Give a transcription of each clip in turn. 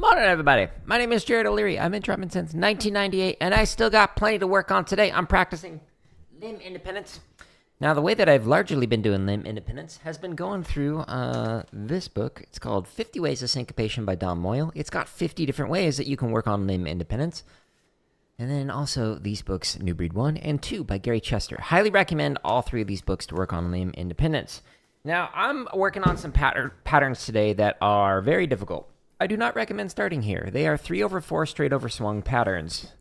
Morning, everybody. My name is Jared O'Leary. I've been drumming since 1998, and I still got plenty to work on today. I'm practicing limb independence. Now, the way that I've largely been doing limb independence has been going through this book. It's called 50 Ways of Syncopation by Don Moyle. It's got 50 different ways that you can work on limb independence. And then also these books, New Breed 1 and 2 by Gary Chester. Highly recommend all three of these books to work on limb independence. Now, I'm working on some patterns today that are very difficult. I do not recommend starting here. They are 3/4 straight over swung patterns.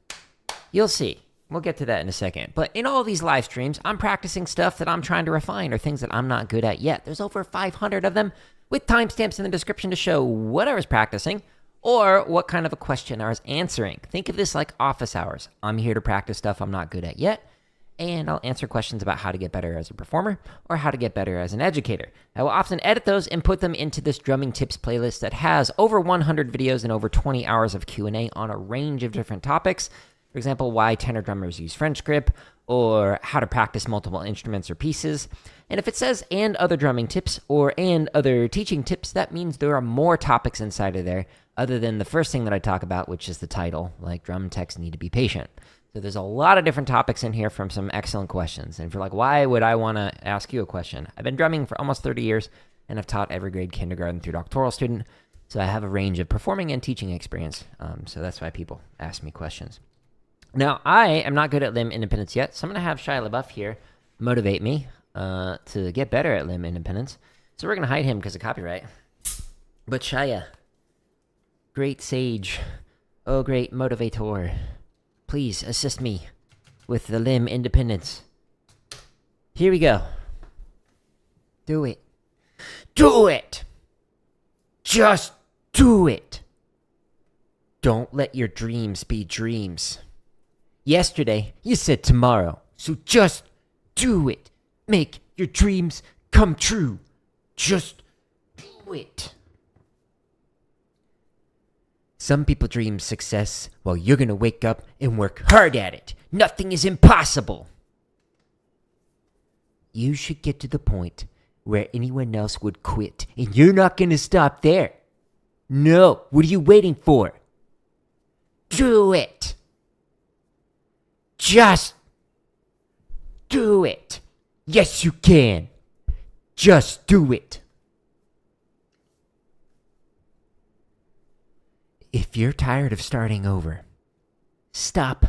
You'll see. We'll get to that in a second. But in all these live streams, I'm practicing stuff that I'm trying to refine or things that I'm not good at yet. There's over 500 of them with timestamps in the description to show what I was practicing or what kind of a question I was answering. Think of this like office hours. I'm here to practice stuff I'm not good at yet, and I'll answer questions about how to get better as a performer or how to get better as an educator. I will often edit those and put them into this drumming tips playlist that has over 100 videos and over 20 hours of Q&A on a range of different topics. For example, why tenor drummers use French grip, or how to practice multiple instruments or pieces. And if it says and other drumming tips or and other teaching tips, that means there are more topics inside of there other than the first thing that I talk about, which is the title, like drum techs need to be patient. So there's a lot of different topics in here from some excellent questions. And if you're like, why would I want to ask you a question? I've been drumming for almost 30 years, and I've taught every grade, kindergarten through doctoral student. So I have a range of performing and teaching experience. So that's why people ask me questions. Now, I am not good at limb independence yet, so I'm going to have Shia LaBeouf here motivate me to get better at limb independence. So we're going to hide him because of copyright. But Shia, great sage, oh great motivator, please assist me with the limb independence. Here we go. Do it. Do it! Just do it! Don't let your dreams be dreams. Yesterday, you said tomorrow, so just do it. Make your dreams come true. Just do it. Some people dream success while you're going to wake up and work hard at it. Nothing is impossible. You should get to the point where anyone else would quit, and you're not going to stop there. No, what are you waiting for? Do it. Just do it. Yes, you can. Just do it. If you're tired of starting over, stop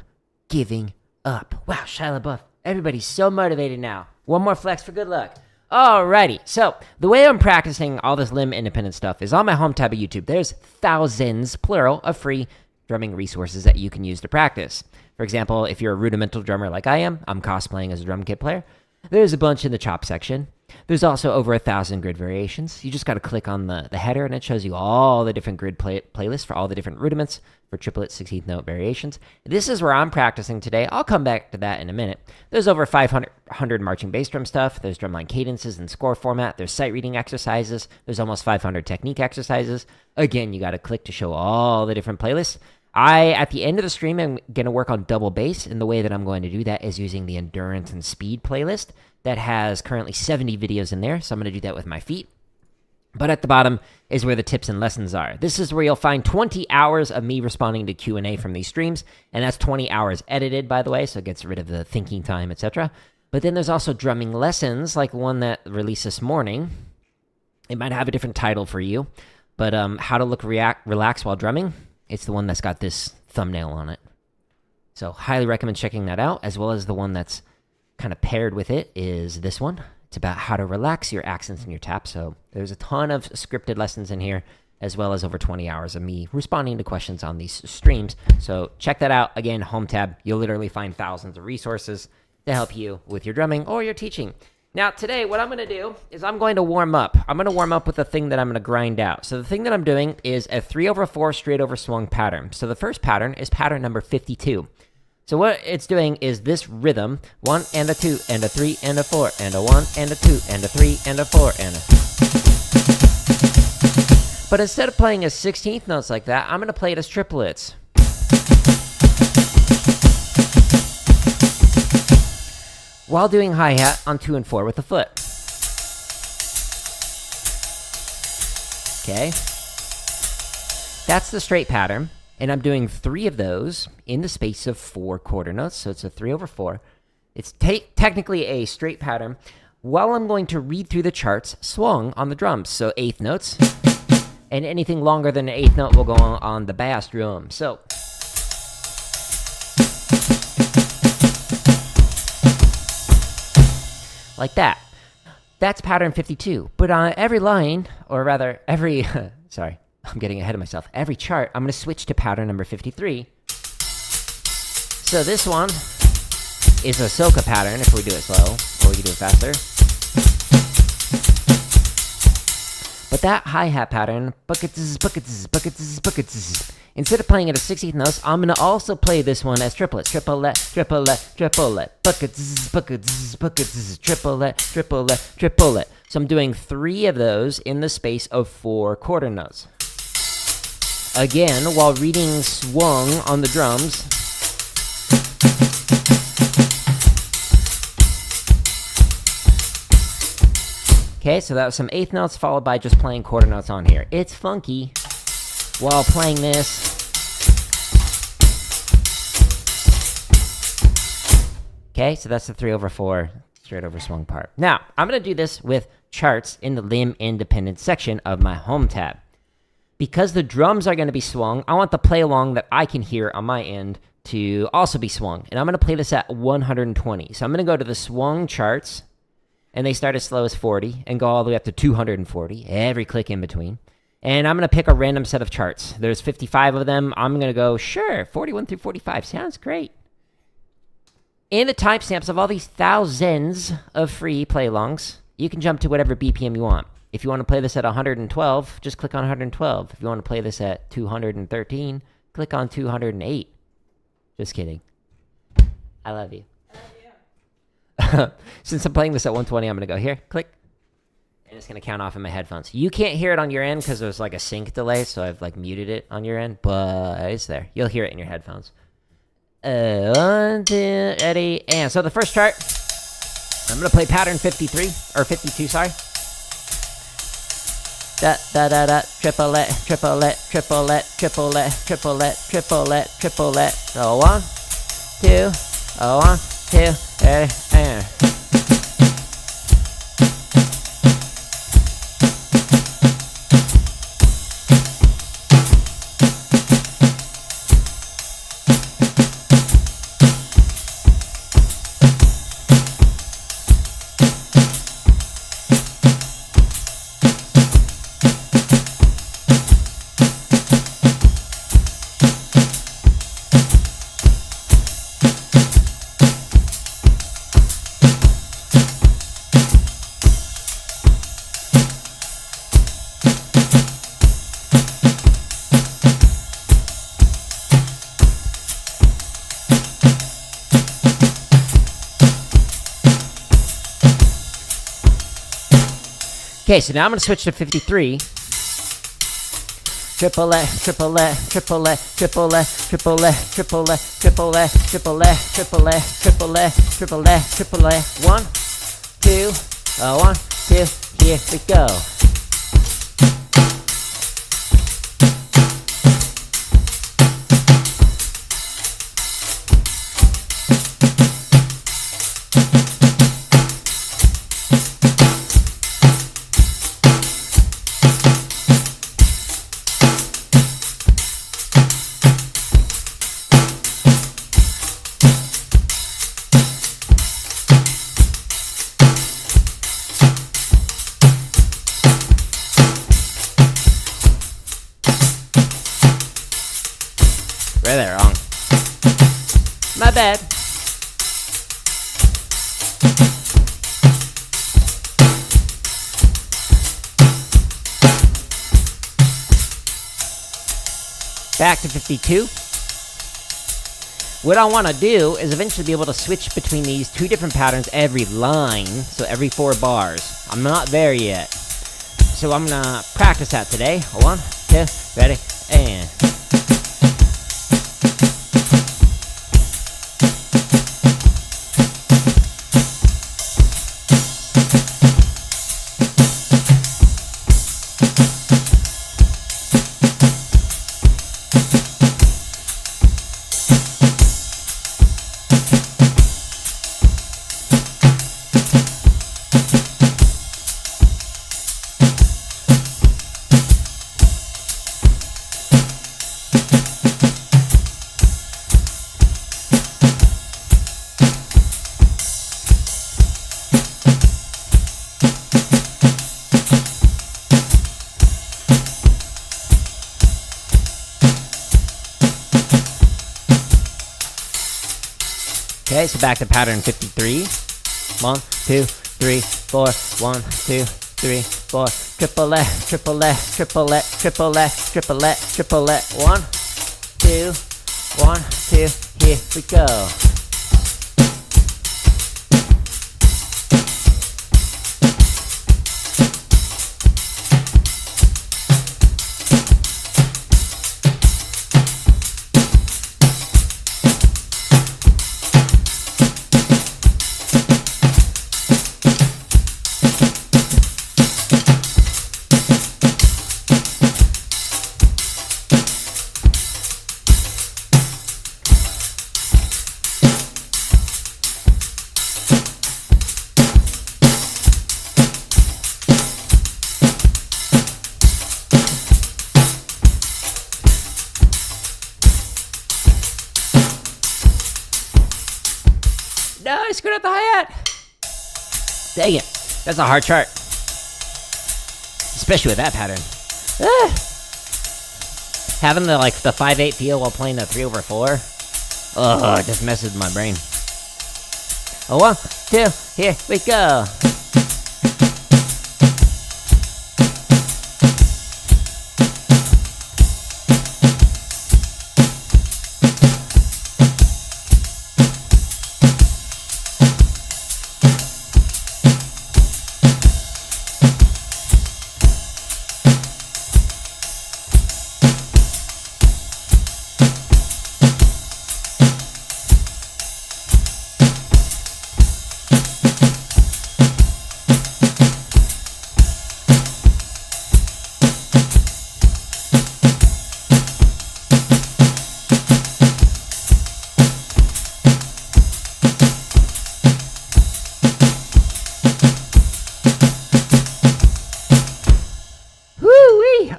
giving up. Wow, Shia LaBeouf. Everybody's so motivated now. One more flex for good luck. Alrighty, so the way I'm practicing all this limb independent stuff is on my home tab of YouTube. There's thousands, plural, of free drumming resources that you can use to practice. For example, if you're a rudimental drummer like I am, I'm cosplaying as a drum kit player, there's a bunch in the chop section. There's also over 1,000 grid variations. You just got to click on the header, and it shows you all the different grid playlists for all the different rudiments for triplets, 16th note variations. This is where I'm practicing today. I'll come back to that in a minute. There's over 500 marching bass drum stuff. There's drumline cadences and score format. There's sight reading exercises. There's almost 500 technique exercises. Again, you got to click to show all the different playlists. At the end of the stream, am going to work on double bass, and the way that I'm going to do that is using the endurance and speed playlist that has currently 70 videos in there, so I'm going to do that with my feet. But at the bottom is where the tips and lessons are. This is where you'll find 20 hours of me responding to Q&A from these streams, and that's 20 hours edited, by the way, so it gets rid of the thinking time, etc. But then there's also drumming lessons, like the one that released this morning. It might have a different title for you, but how to look relax while drumming. It's the one that's got this thumbnail on it. So highly recommend checking that out, as well as the one that's kind of paired with it is this one. It's about how to relax your accents and your tap. So there's a ton of scripted lessons in here, as well as over 20 hours of me responding to questions on these streams. So check that out. Again, home tab. You'll literally find thousands of resources to help you with your drumming or your teaching. Now, today, what I'm going to do is I'm going to warm up. I'm going to warm up with the thing that I'm going to grind out. So the thing that I'm doing is a 3/4 straight over swung pattern. So the first pattern is pattern number 52. So what it's doing is this rhythm, 1 and a 2 and a 3 and a 4 and a 1 and a 2 and a 3 and a 4 and a... But instead of playing as 16th notes like that, I'm going to play it as triplets. While doing hi-hat on 2 and 4 with the foot. Okay. That's the straight pattern, and I'm doing 3 of those in the space of 4 quarter notes, so it's a 3/4. It's technically a straight pattern, while I'm going to read through the charts swung on the drums, so 1/8 notes, and anything longer than an 1/8 note will go on the bass drum. So like that. That's pattern 52. But on every line, or rather every, sorry, I'm getting ahead of myself. Every chart, I'm going to switch to pattern number 53. So this one is a Soca pattern if we do it slow, or we can do it faster. But that hi-hat pattern, buckets, buckets, buckets, buckets. Instead of playing it as 16th notes, I'm going to also play this one as triplets. Triplet, triplet, triplet. Buckets, buckets, buckets. Triplet, triplet, triplet. So I'm doing 3 of those in the space of 4 quarter notes. Again, while reading swung on the drums. Okay, so that was some 1/8 notes followed by just playing quarter notes on here. It's funky while playing this. Okay, so that's the 3/4 straight over swung part. Now, I'm going to do this with charts in the limb independent section of my home tab. Because the drums are going to be swung, I want the play along that I can hear on my end to also be swung. And I'm going to play this at 120. So I'm going to go to the swung charts. And they start as slow as 40 and go all the way up to 240, every click in between. And I'm going to pick a random set of charts. There's 55 of them. I'm going to go, sure, 41 through 45. Sounds great. In the timestamps of all these thousands of free play-alongs, you can jump to whatever BPM you want. If you want to play this at 112, just click on 112. If you want to play this at 213, click on 208. Just kidding. I love you. Since I'm playing this at 120, I'm going to go here, click, and it's going to count off in my headphones. You can't hear it on your end because there's like a sync delay, so I've like muted it on your end, but it's there. You'll hear it in your headphones. 1, 2, ready, and so the first chart, I'm going to play pattern 53, or 52, sorry. Da da da da, triplet, triplet, triplet, triplet, triplet, triplet, triplet. So 1, 2, 1, 2, and. Okay, so now I'm going to switch to 53. Triplet, triplet, triplet, triplet, triplet, triplet, triplet, triplet, triplet, triplet, triplet, triplet. 1, 2, 1, 2, here we go. Right there, wrong. My bad. Back to 52. What I want to do is eventually be able to switch between these 2 different patterns every line, so every 4 bars. I'm not there yet. So I'm going to practice that today. 1, 2, ready, and... Okay, so back to pattern 53. 1, 2, 3, 4. 1, 2, 3, 4. Triplet, triplet, triplet, triplet, triplet, triplet. 1, 2, 1, 2. Here we go. No, I screwed up the hi-hat. Dang it. That's a hard chart. Especially with that pattern. Having the 5/8 feel while playing the 3/4. Oh, it just messes with my brain. 1, 2, here we go.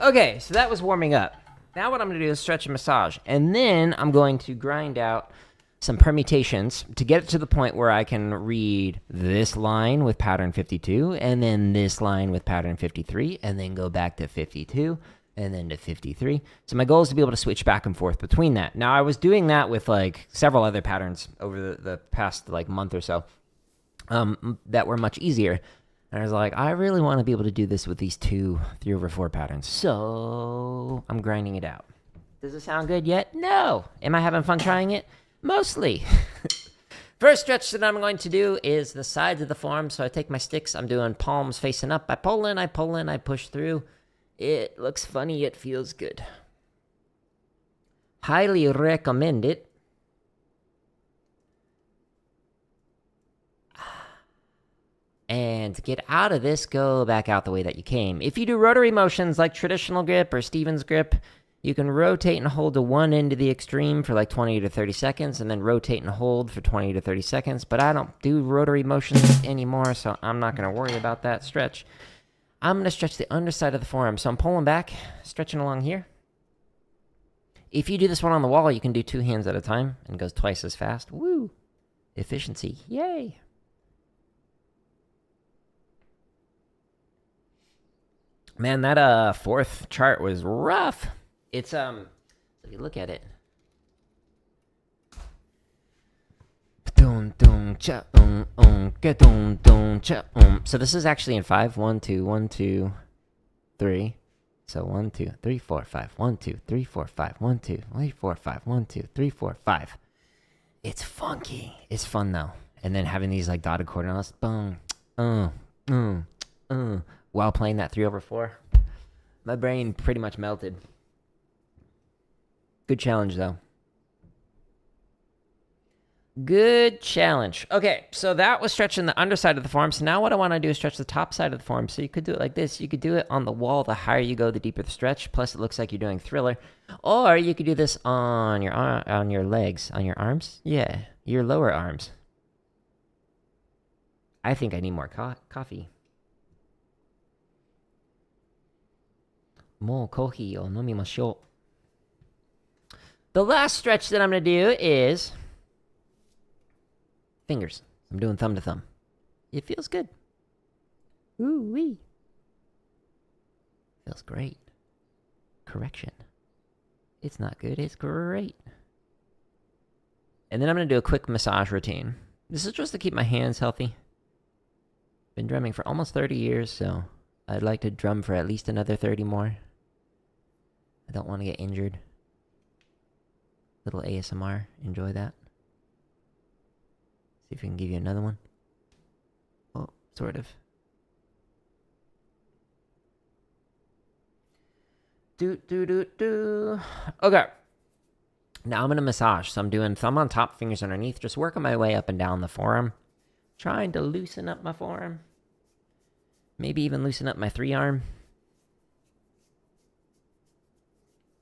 Okay, so that was warming up. Now what I'm going to do is stretch and massage. And then I'm going to grind out some permutations to get it to the point where I can read this line with pattern 52, and then this line with pattern 53, and then go back to 52, and then to 53. So my goal is to be able to switch back and forth between that. Now, I was doing that with several other patterns over the past month or so that were much easier. And I was like, I really want to be able to do this with these 2 3/4 patterns. So I'm grinding it out. Does it sound good yet? No. Am I having fun trying it? Mostly. First stretch that I'm going to do is the sides of the form. So I take my sticks. I'm doing palms facing up. I pull in, I pull in, I push through. It looks funny. It feels good. Highly recommend it. And to get out of this, go back out the way that you came. If you do rotary motions like traditional grip or Stevens grip, you can rotate and hold to one end of the extreme for 20 to 30 seconds, and then rotate and hold for 20 to 30 seconds. But I don't do rotary motions anymore, so I'm not going to worry about that stretch. I'm going to stretch the underside of the forearm. So I'm pulling back, stretching along here. If you do this one on the wall, you can do 2 hands at a time, and it goes twice as fast. Woo! Efficiency. Yay! Man, that 4th chart was rough. It's if you look at it. So this is actually in 5. 1, 2, 1, 2, 3. So 1, 2, 3, 4, 5. 1, 2, 3, 4, 5. 1, 2, 3, 4, 5. 1, 2, 3, 4, 5. It's funky. It's fun though. And then having these dotted quarter notes. Boom. While playing that 3/4. My brain pretty much melted. Good challenge, though. Good challenge. Okay, so that was stretching the underside of the form. So now what I want to do is stretch the top side of the form. So you could do it like this. You could do it on the wall. The higher you go, the deeper the stretch. Plus, it looks like you're doing Thriller. Or you could do this on your legs, on your arms. Yeah, your lower arms. I think I need more coffee. More coffee or nomimashou. The last stretch that I'm going to do is fingers. I'm doing thumb to thumb. It feels good. Ooh-wee. Feels great. Correction. It's not good, it's great. And then I'm going to do a quick massage routine. This is just to keep my hands healthy. Been drumming for almost 30 years, so I'd like to drum for at least another 30 more. I don't want to get injured. Little ASMR. Enjoy that. See if we can give you another one. Oh, sort of. Okay. Now I'm going to massage. So I'm doing thumb on top, fingers underneath. Just working my way up and down the forearm. Trying to loosen up my forearm. Maybe even loosen up my 3-arm.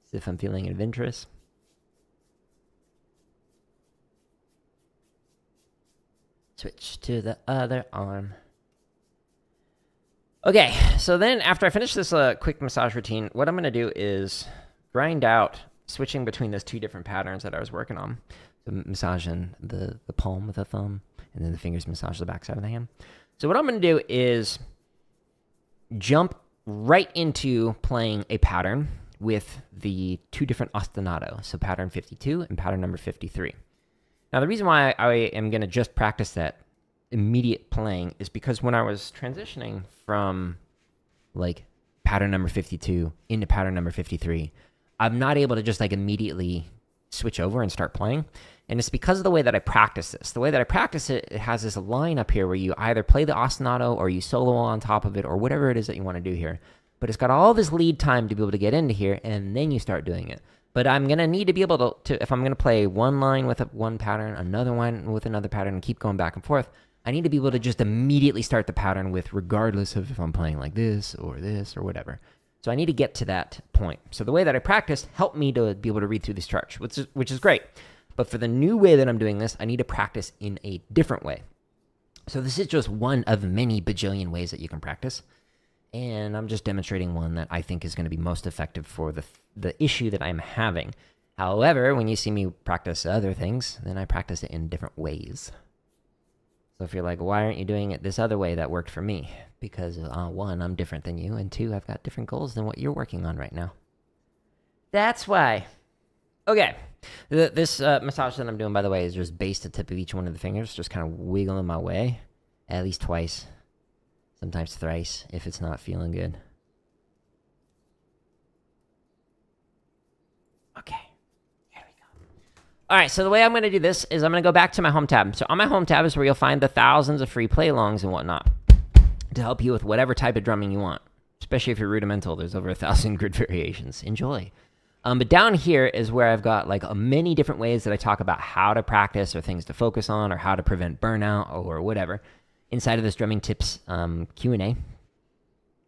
See if I'm feeling adventurous. Switch to the other arm. Okay, so then after I finish this quick massage routine, what I'm going to do is grind out, switching between those 2 different patterns that I was working on. So massaging the palm with the thumb, and then the fingers massage the backside of the hand. So what I'm going to do is jump right into playing a pattern with the 2 different ostinato. So pattern 52 and pattern number 53. Now, the reason why I am going to just practice that immediate playing is because when I was transitioning from like pattern number 52 into pattern number 53, I'm not able to just like immediately switch over and start playing. And it's because of the way that I practice this. The way that I practice it, it has this line up here where you either play the ostinato or you solo on top of it or whatever it is that you want to do here. But it's got all this lead time to be able to get into here, and then you start doing it. But I'm going to need to be able to if I'm going to play one line with one pattern, another one with another pattern, and keep going back and forth, I need to be able to just immediately start the pattern with regardless of if I'm playing like this or whatever. So I need to get to that point. So the way that I practiced helped me to be able to read through this chart, which is great. But for the new way that I'm doing this, I need to practice in a different way. So this is just one of many bajillion ways that you can practice. And I'm just demonstrating one that I think is going to be most effective for the issue that I'm having. However, when you see me practice other things, then I practice it in different ways. So if you're like, why aren't you doing it this other way that worked for me? Because 1, I'm different than you, and 2, I've got different goals than what you're working on right now. That's why. Okay. This massage that I'm doing, by the way, is just base the tip of each one of the fingers, just kind of wiggling my way, at least twice, sometimes thrice, if it's not feeling good. Okay. Here we go. All right, so the way I'm going to do this is I'm going to go back to my home tab. So on my home tab is where you'll find the thousands of free play-alongs and whatnot to help you with whatever type of drumming you want, especially if you're rudimental. There's over 1,000 grid variations. Enjoy. But down here is where I've got like many different ways that I talk about how to practice or things to focus on or how to prevent burnout or whatever. Inside of this drumming tips Q&A,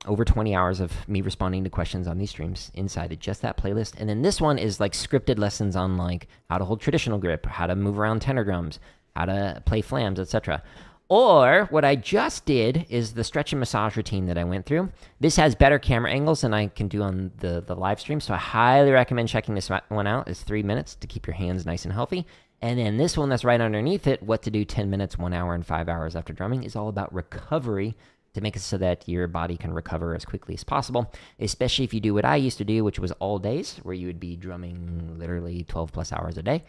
over 20 hours of me responding to questions on these streams inside of just that playlist. And then this one is like scripted lessons on like how to hold traditional grip, how to move around tenor drums, how to play flams, etc. Or what I just did is the stretch and massage routine that I went through. This has better camera angles than I can do on the live stream, so I highly recommend checking this one out. It's 3 minutes to keep your hands nice and healthy. And then this one that's right underneath it, what to do 10 minutes, 1 hour, and 5 hours after drumming, is all about recovery to make it so that your body can recover as quickly as possible, especially if you do what I used to do, which was all days, where you would be drumming literally 12 plus hours a day.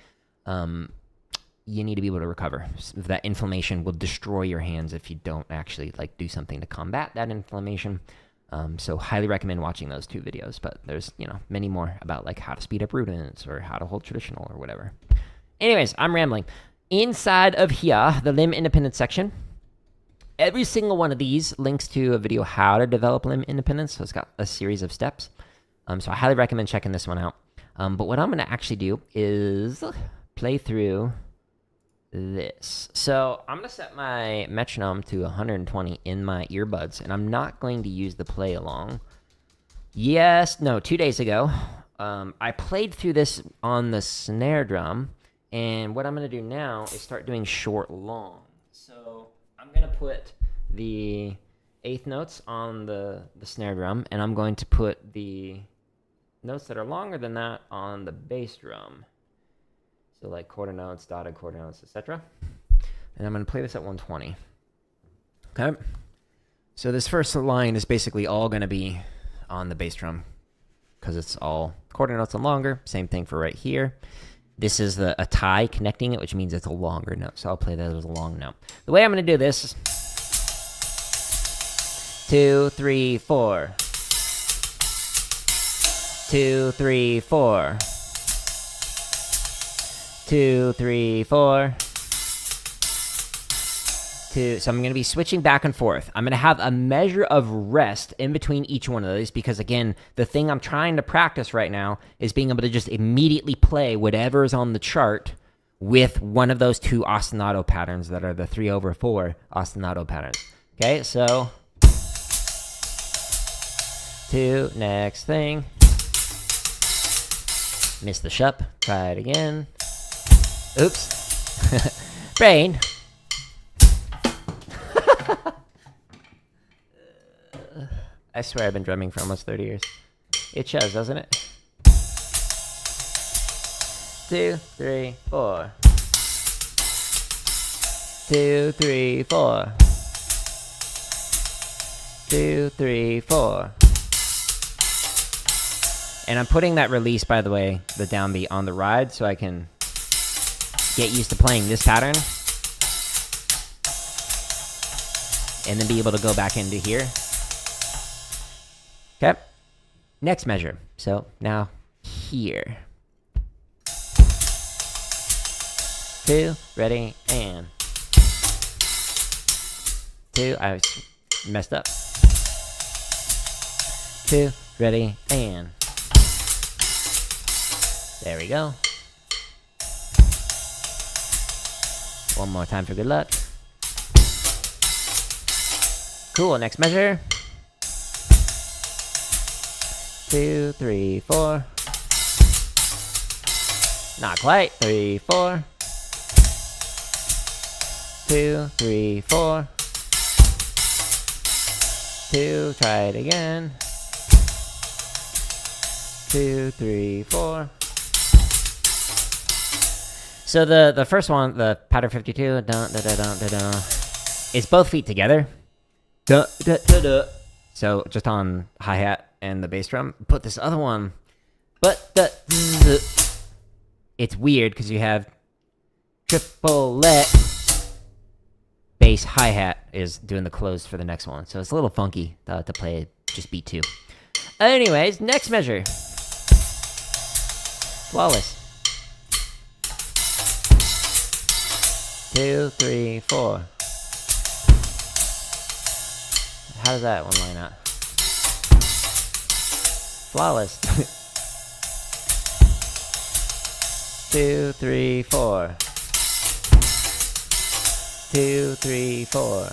You need to be able to recover. That inflammation will destroy your hands if you don't actually like do something to combat that inflammation. So highly recommend watching those 2 videos, but there's, many more about like how to speed up rudiments or how to hold traditional or whatever. Anyways, I'm rambling. Inside of here, the limb independence section, every single one of these links to a video how to develop limb independence. So it's got a series of steps. So I highly recommend checking this one out. But what I'm going to actually do is play through this. So I'm going to set my metronome to 120 in my earbuds, and I'm not going to use the play along. 2 days ago, I played through this on the snare drum, and what I'm going to do now is start doing short long. So I'm going to put the 8th notes on the snare drum, and I'm going to put the notes that are longer than that on the bass drum. So like quarter notes, dotted quarter notes, etc. And I'm going to play this at 120. Okay? So this first line is basically all going to be on the bass drum because it's all quarter notes and longer. Same thing for right here. this is a tie connecting it, which means it's a longer note. So I'll play that as a long note. The way I'm going to do this is 2, 3, 4. 2, 3, 4. 2, 3, 4. 2. So I'm going to be switching back and forth. I'm going to have a measure of rest in between each one of these because, again, the thing I'm trying to practice right now is being able to just immediately play whatever is on the chart with one of those 2 ostinato patterns that are the 3/4 ostinato patterns. Okay, so 2, next thing. Miss the shup. Try it again. Oops. Brain. I swear I've been drumming for almost 30 years. It shows, doesn't it? 2, 3, 4. 2, 3, 4. 2, 3, 4. And I'm putting that release, by the way, the downbeat on the ride so I can get used to playing this pattern. And then be able to go back into here. Okay. Next measure. So now here. 2, ready, and 2, I messed up. 2, ready, and there we go. One more time for good luck. Cool, next measure. 2, 3, 4. Not quite. 3, 4. 2, 3, 4. 2, try it again. 2, 3, 4. So the first one, the pattern 52, dun, da, da, dun, da, da, is both feet together. Dun, da, da, da. So just on hi-hat and the bass drum. Put this other one, but it's weird because you have triplet. Bass hi-hat is doing the close for the next one, so it's a little funky to play just beat 2. Anyways, next measure. Flawless. 2, 3, 4. How does that one line up? Flawless. 2, 3, 4. 2, 3, 4.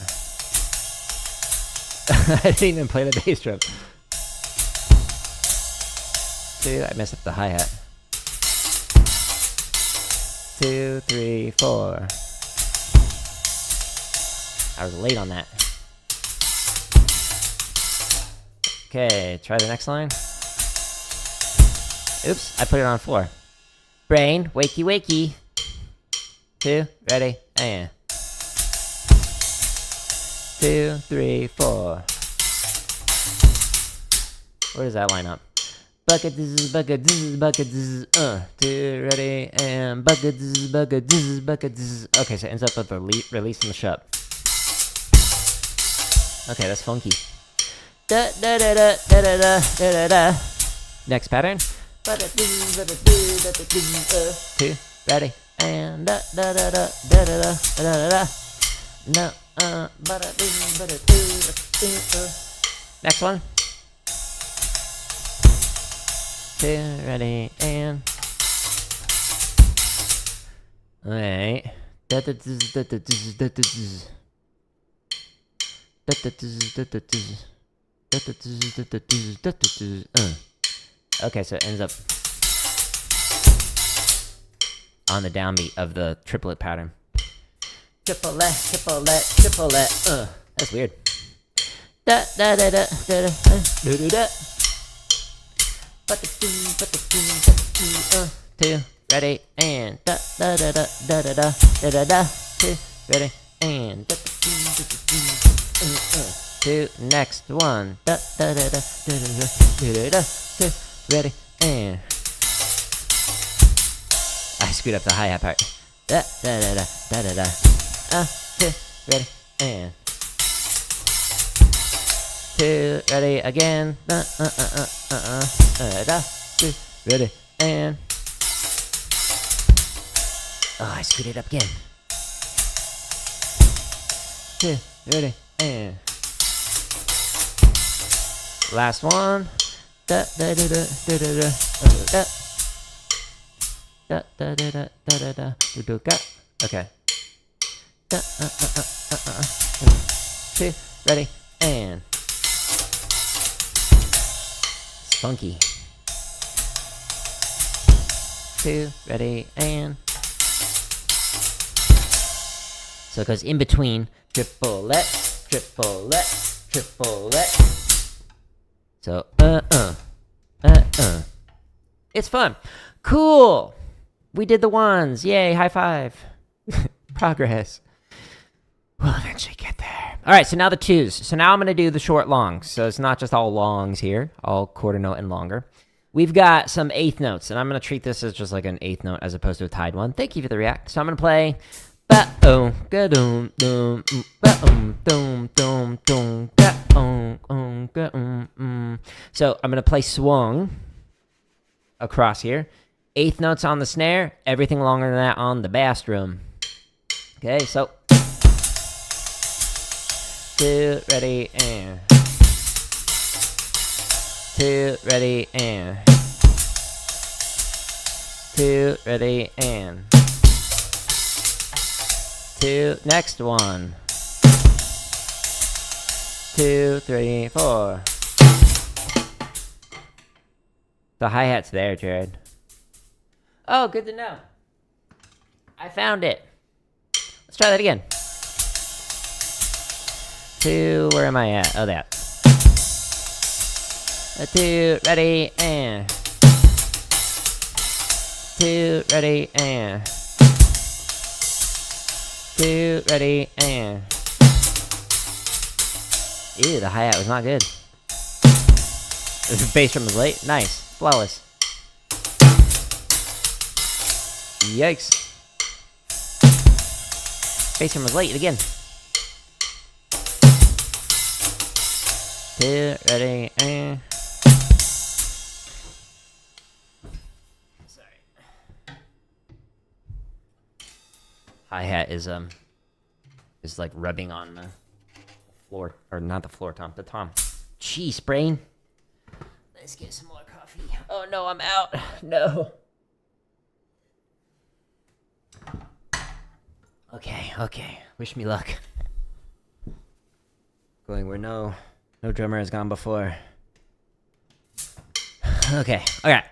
I didn't even play the bass drum. 2, I messed up the hi-hat. 2, 3, 4. I was late on that. Okay, try the next line. Oops, I put it on 4. Brain, wakey wakey. 2, ready, and 2, 3, 4. Where does that line up? Bucket, this is bucket, this is bucket, this is 2, ready, and bucket, this is bucket, this is bucket, this is. Okay, so it ends up with the release in the shup. Okay, that's funky. Da da da da da da da da da. Next pattern. 2, ready, and da da da da da da da da. No, next one. 2, ready, and alright. Okay, so it ends up on the downbeat of the triplet pattern. Triplet, triplet, triplet. That's weird. Da da da da da da da da da. 2, ready, and da da da da da da da da da. 2, ready, and 2, next one. Da da da da da da da da. 2, ready, and I I screwed up the hi-hat part. Da da da da da da da. 2, ready, and 2, ready again. Da 2, ready, and I screwed it up again. 2, ready, and last one. Da da da da da da da da da da da da da da. Okay. 2, ready, and it's funky. 2, ready, and so it goes in between triplet, triplet, triplet. So it's fun. Cool. We did the ones. Yay, high five. Progress. We'll eventually get there. All right, so now the twos. So now I'm going to do the short longs. So it's not just all longs here, all quarter note and longer. We've got some eighth notes, and I'm going to treat this as just like an eighth note as opposed to a tied one. Thank you for the react. So I'm going to play so I'm going to play swung across here. Eighth notes on the snare, everything longer than that on the bass drum. Okay, so 2, ready, and 2, ready, and 2, ready, and 2, next one. 2, 3, 4. The hi-hat's there, Jared. Oh, good to know. I found it. Let's try that again. 2, where am I at? Oh, that. 2, ready, and 2, ready, and 2, ready, and ew, the hi-hat was not good. The bass drum was late. Nice. Flawless. Yikes. Bass drum was late again. 2, ready, and sorry. Hi-hat is like rubbing on the floor, or not the floor tom, the tom. Jeez, brain. Let's get some more coffee. Oh no, I'm out. No. Okay. Wish me luck. Going where no drummer has gone before. Okay. Alright.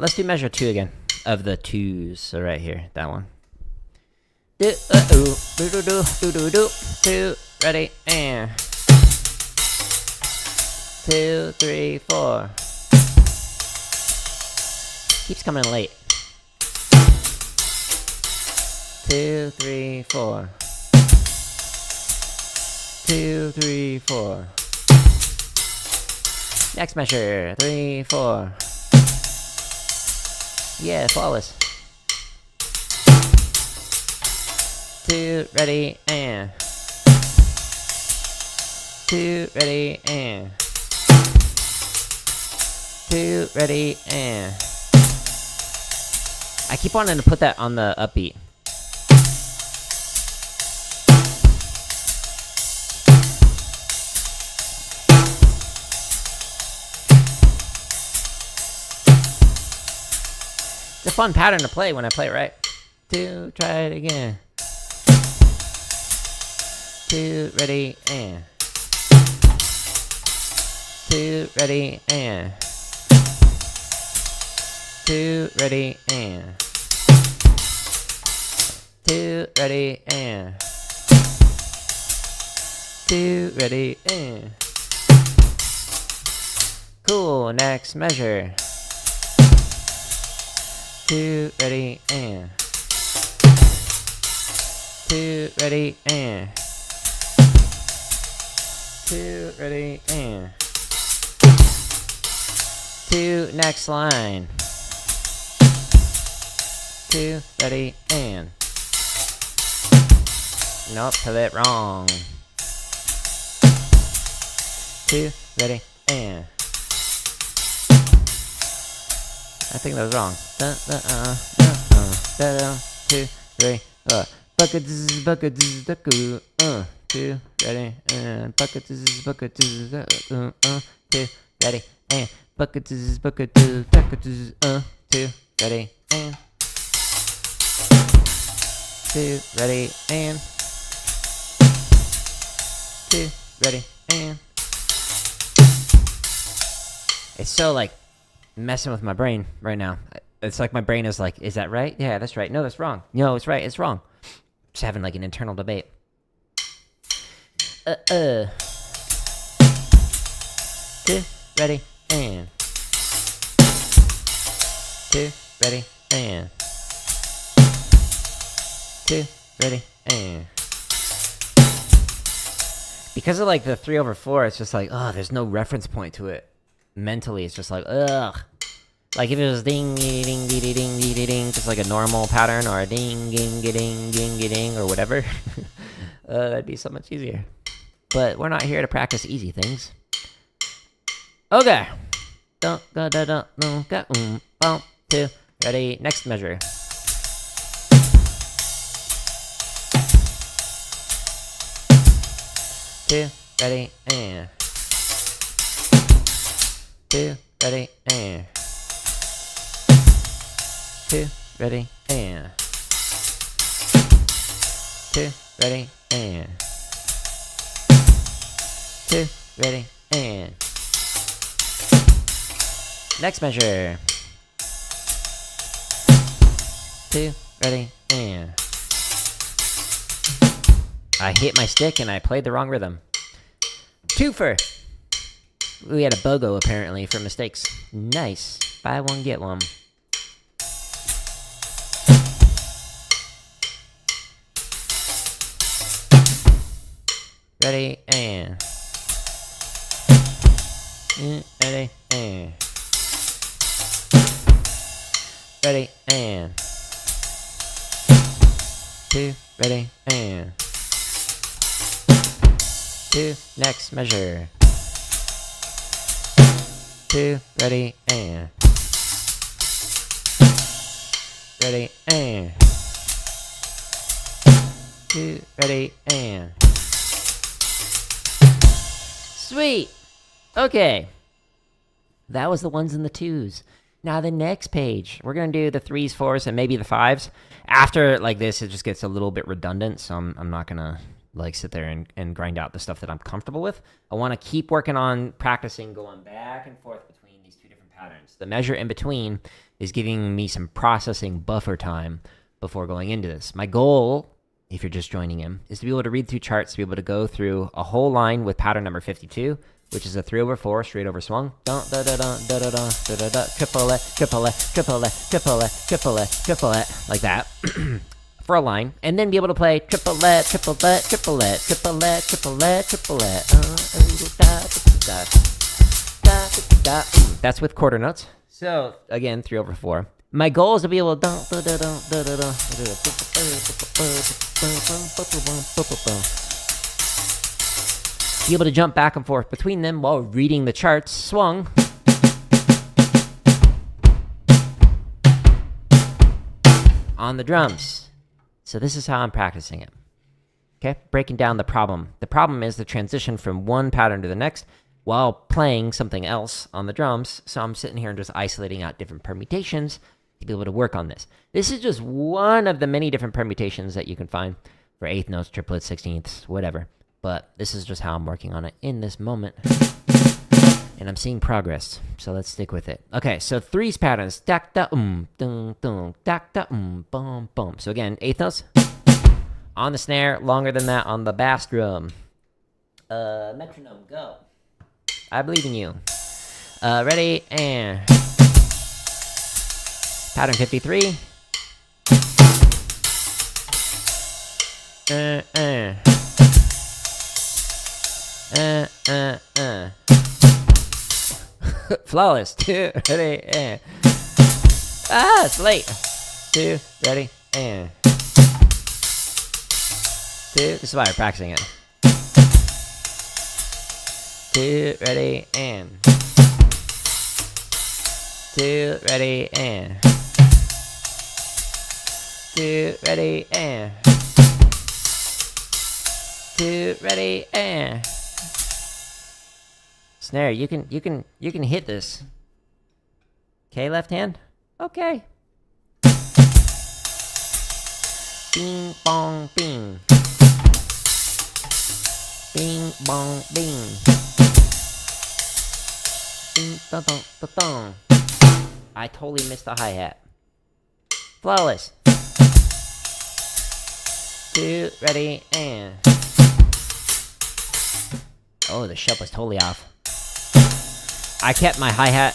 Let's do measure 2 again. Of the twos. So right here. That one. 2, ready, and 2, 3, 4. Keeps coming in late. 2, 3, 4. 2, 3, 4. Next measure. 3, 4. Yeah, flawless. 2, ready, and 2, ready, and 2, ready, and I keep wanting to put that on the upbeat. It's a fun pattern to play when I play it right. 2, try it again. 2, ready, and 2, ready, and 2, ready, and 2, ready, and 2, ready, and cool. Next measure. 2, ready, and 2, ready, and 2, ready, and 2, next line. 2, ready, and. Nope, play it wrong. 2, ready, and. I think that was wrong. 2, 3, buckets, buckets, 2, ready, and buckets, buckets, 2, ready, and buckets, buckets, buckets, 2, ready, and 2, ready, and 2, ready, and. It's so like messing with my brain right now. It's like my brain is like, is that right? Yeah, that's right. No, that's wrong. No, it's right. It's wrong. Just having like an internal debate. 2, ready, and 2, ready, and 2, ready, and. Because of like the 3/4, it's just like, oh, there's no reference point to it. Mentally, it's just like, ugh. Like if it was ding, ding, ding, ding, ding, ding, ding, just like a normal pattern, or a ding, ding, ding, ding, ding, or whatever, that'd be so much easier. But we're not here to practice easy things. Okay. 2, ready, next measure. 2, ready, and 2, ready, and 2, ready, and 2, ready, and 2, ready, and next measure. 2, ready, and I hit my stick and I played the wrong rhythm. Twofer. We had a BOGO apparently for mistakes. Nice. Buy one, get one. Ready, and. Ready, and. Ready, and. 2, ready, and. 2, next measure. 2, ready, and. Ready, and. 2, ready, and. Sweet! Okay. That was the 1s and the 2s. Now the next page, we're going to do the 3s, 4s, and maybe the 5s. After like this, it just gets a little bit redundant, so I'm not going to like sit there and grind out the stuff that I'm comfortable with. I want to keep working on practicing going back and forth between these two different patterns. The measure in between is giving me some processing buffer time before going into this. My goal, if you're just joining in, is to be able to read through charts, to be able to go through a whole line with pattern number 52, which is a 3/4 straight over swung. Triplet, triplet, triplet, triplet, triplet, triplet, like that. For a line, and then be able to play triplet, triplet, triplet, triplet, triplet, triplet. That's with quarter notes. So again, 3/4. My goal is to be able to be able to jump back and forth between them while reading the charts. Swung. On the drums. So this is how I'm practicing it. Okay, breaking down the problem. The problem is the transition from one pattern to the next while playing something else on the drums. So I'm sitting here and just isolating out different permutations to be able to work on this. This is just one of the many different permutations that you can find for eighth notes, triplets, sixteenths, whatever. But this is just how I'm working on it in this moment. And I'm seeing progress, so let's stick with it. Okay, so 3's patterns. Tak da dum dum, tak da bum bum. So again, eighth notes on the snare, longer than that on the bass drum. Metronome, go. I believe in you. Ready, and pattern 53. Flawless. 2, ready, and it's late. 2, 2, ready, and 2. This is why we're practicing it. 2, ready, and 2, ready, and 2, ready, and 2, ready, and snare. You can hit this. Okay, left hand. Okay. Bing bong bing. Bing bong bing. Bing dong dong dong dong. I totally missed the hi-hat. Flawless. 2, ready, and oh, the shup was totally off. I kept my hi-hat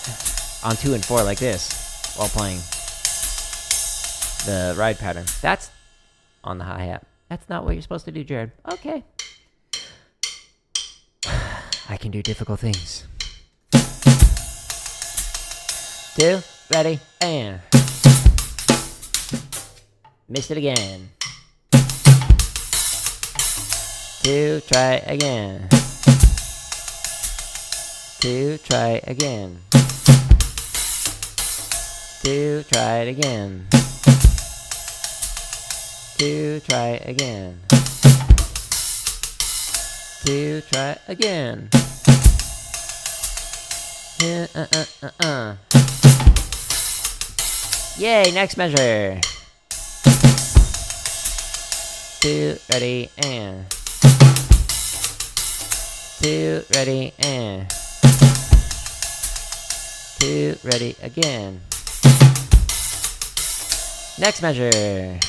on 2 and 4 like this while playing the ride pattern. That's on the hi-hat. That's not what you're supposed to do, Jared. Okay. I can do difficult things. 2, ready, and missed it again. 2, try again. 2, try again. 2, try it again. 2, try again. 2, try again. Yay, next measure. 2, ready, and 2, ready, and 2, ready again. Next measure.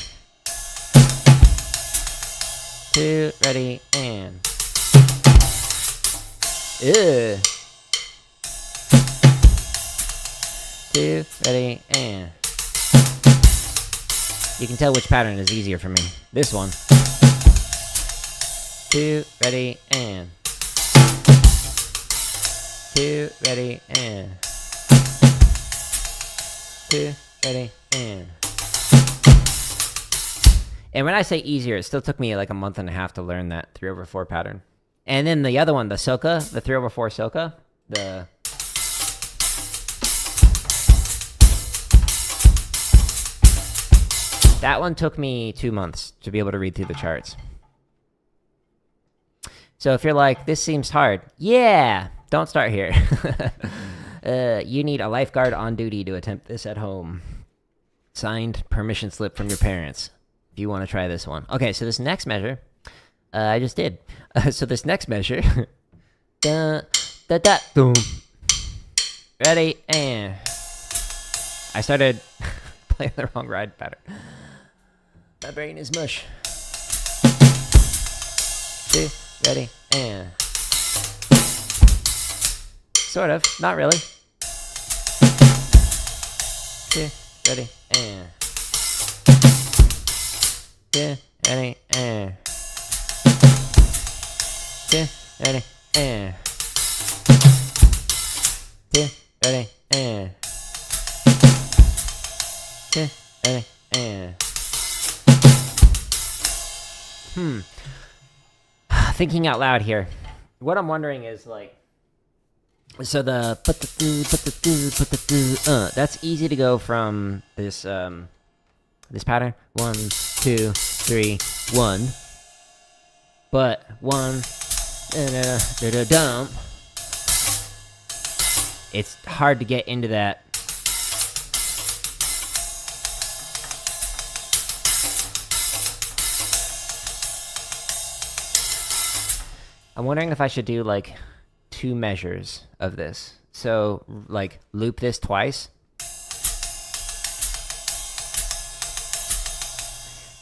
2, ready, and 2, ready, and you can tell which pattern is easier for me. This one. 2, ready, and 2, ready, and 2, ready, and when I say easier, it still took me like a month and a half to learn that 3/4 pattern. And then the other one, the Soca, the 3/4 Soca, that one took me 2 months to be able to read through the charts. So if you're like, this seems hard, yeah, don't start here. You need a lifeguard on duty to attempt this at home. Signed, permission slip from your parents. If you want to try this one. Okay, so this next measure, I just did. So this next measure, da da da boom. Ready, and I started playing the wrong ride pattern. My brain is mush. 2, ready, and sort of, not really. 2, ready, and 2, ready, and 2, ready, and 2, ready, and 2, ready, and thinking out loud here. What I'm wondering is like, so the that's easy to go from this this pattern 1, 2, 3, 1, but 1 dump. It's hard to get into that. I'm wondering if I should do like 2 measures of this. So like loop this twice.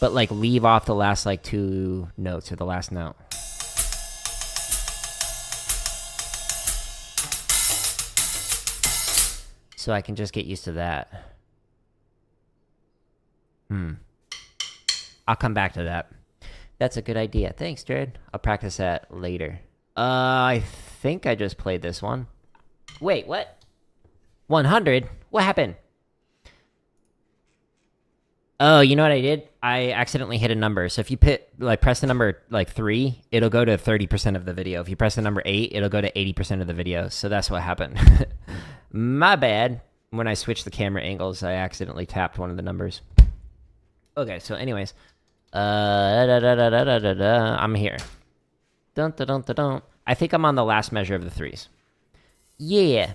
But like leave off the last like 2 notes or the last note. So I can just get used to that. I'll come back to that. That's a good idea. Thanks, Jared. I'll practice that later. I think I just played this one. Wait, what? 100? What happened? Oh, you know what I did? I accidentally hit a number. So if you press the number like 3, it'll go to 30% of the video. If you press the number 8, it'll go to 80% of the video. So that's what happened. My bad. When I switched the camera angles, I accidentally tapped one of the numbers. Okay, so anyways. I'm here. Dun, dun, dun, dun, dun. I think I'm on the last measure of the 3s. Yeah.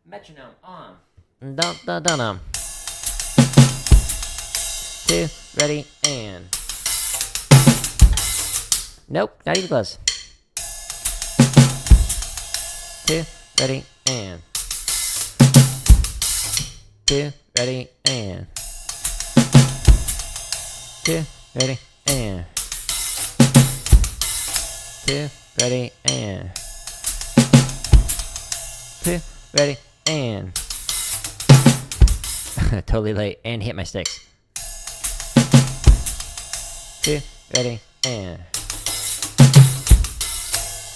Metronome on. Dun, dun, dun, dun. 2, ready, and. Nope, not even close. 2, ready, and. 2, ready, and. 2, ready, and. 2, ready, and. 2, ready, and. Totally late, and hit my sticks. 2, ready, and.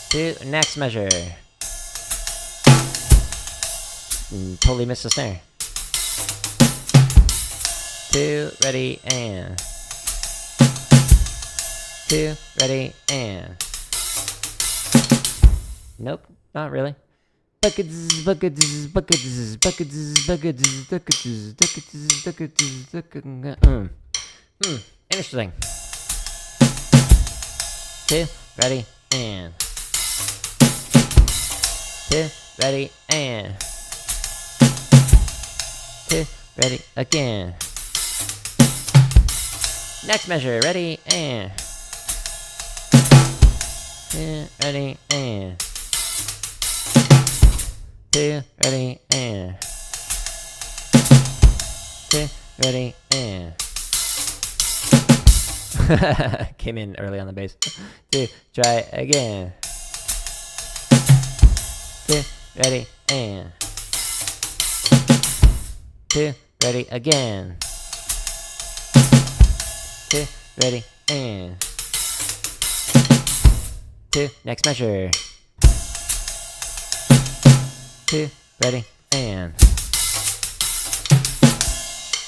2, next measure. Totally missed the snare. 2, ready, and. 2, ready, and. Nope, not really. Buckets, buckets, buckets, buckets, buckets, buckets, buckets, buckets. Interesting. 2, ready, and. 2, ready, and. 2, ready, again. Next measure, ready, and. 2, ready, and. 2, ready, and. 2, ready, and. Came in early on the bass. 2, try again. 2, ready, and. 2, ready, again. 2, ready, and. 2, next measure. 2, ready, and.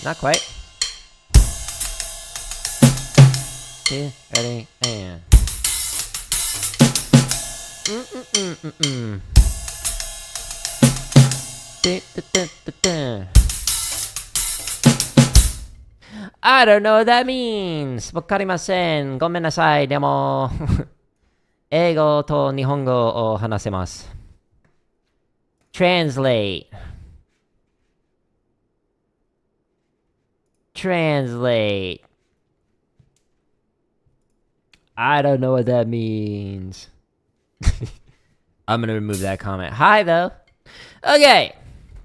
Not quite. 2, ready, and. I don't know what that means. わかりません。ごめんなさい。でも、英語と日本語を話せます。Translate. Translate. I don't know what that means. I'm gonna remove that comment. Hi, though. Okay.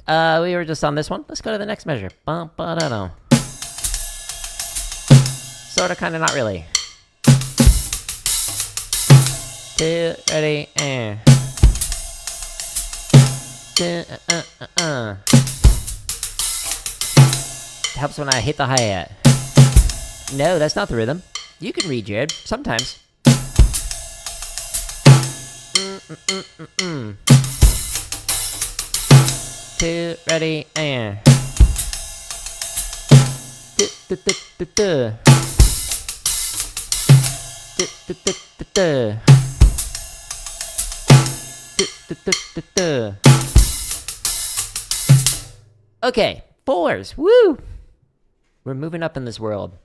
We were just on this one. Let's go to the next measure. Bum, ba, da, da. Sorta, kinda, not really. 2, ready, and. 2, Helps when I hit the hi-hat. No, that's not the rhythm. You can read, Jared. Sometimes. 2, ready, and. 2. Okay, 4s. Woo! We're moving up in this world.